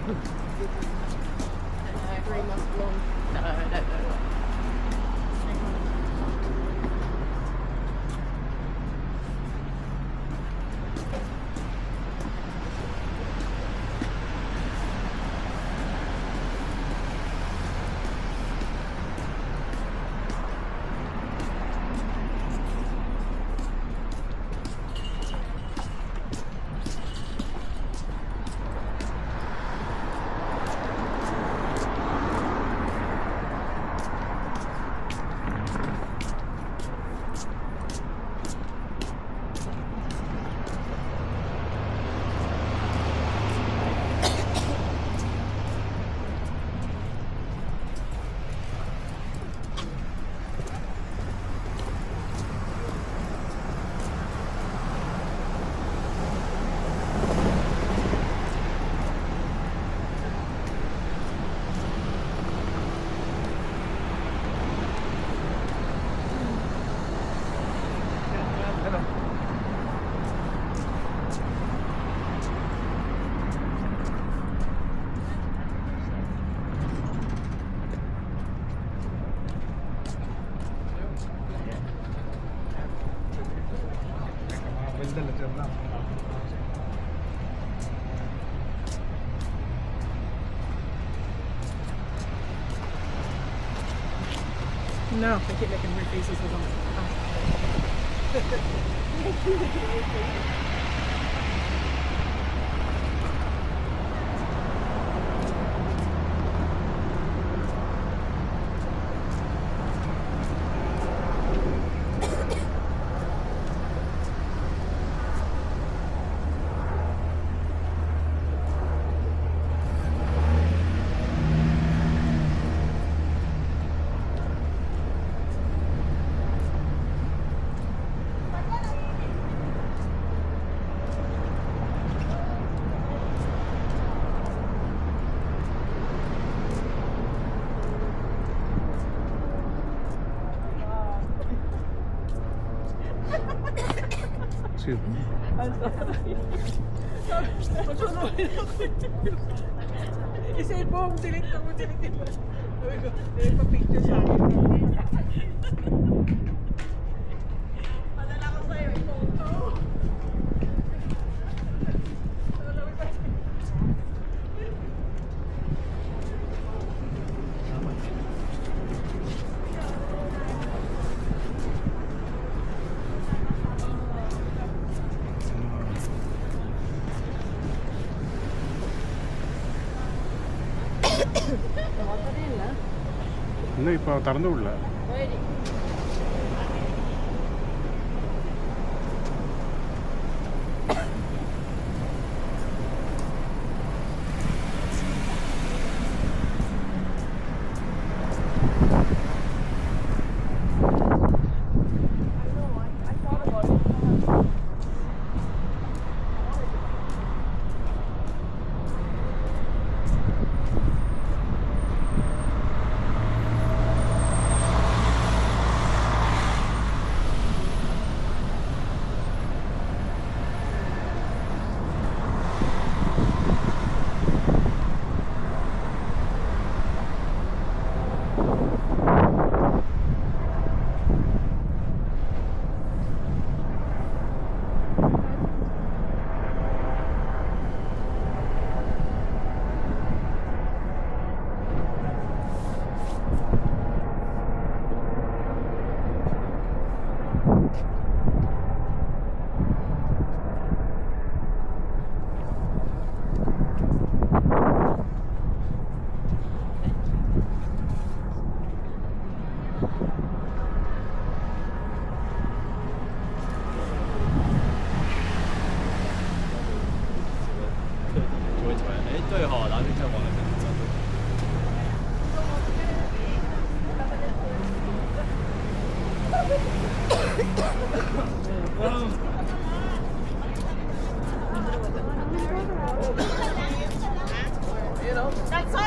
3 months long. No, no. No, I keep making weird faces with them. Excuse me. I'm sorry. Isa po, silik na mo, silik din mo. Sabi ko, pa-picture sa akin. Padala ko sa'yo, ito. இன்னும் இப்போ திறந்து விடல.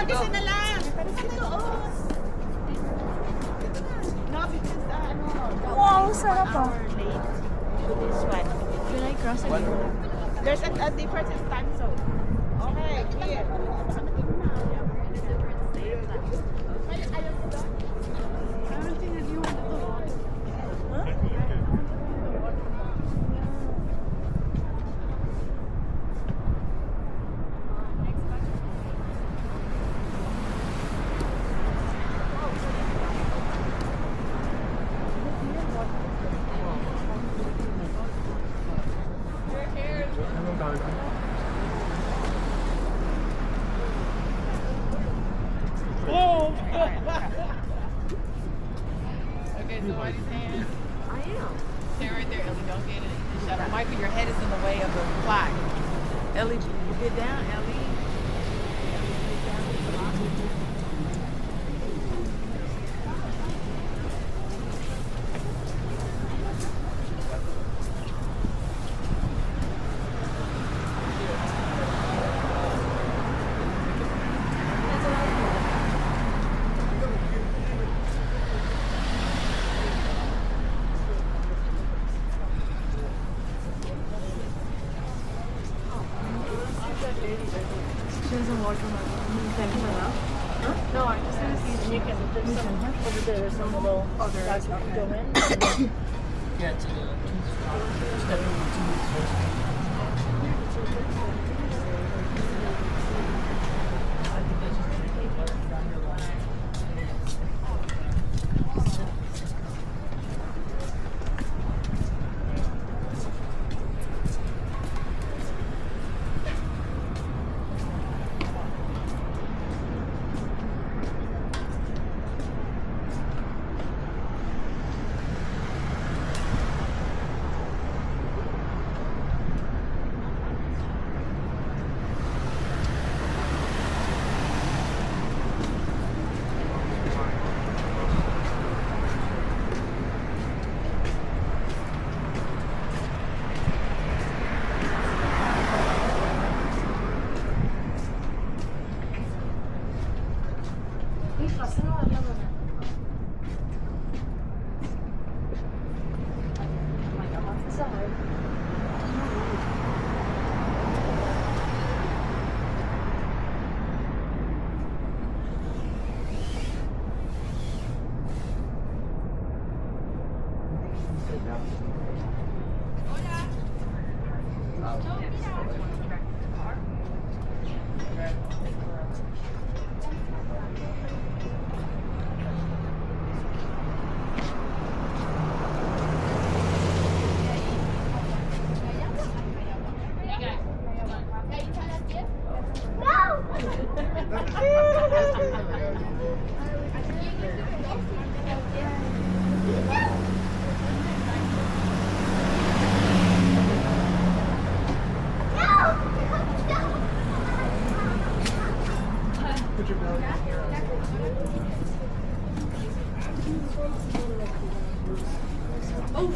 Kasi na lang. No, because Wow, sarap ah. this one. Can I cross it? There's a difference in time zone. Okay, here. She doesn't walk around. Can you turn up? No, I just didn't see. And you can, there's some, over there, there's some little, Oh, there that's is, how you okay. go in. Yeah, to the step Put your belly in here. Oh,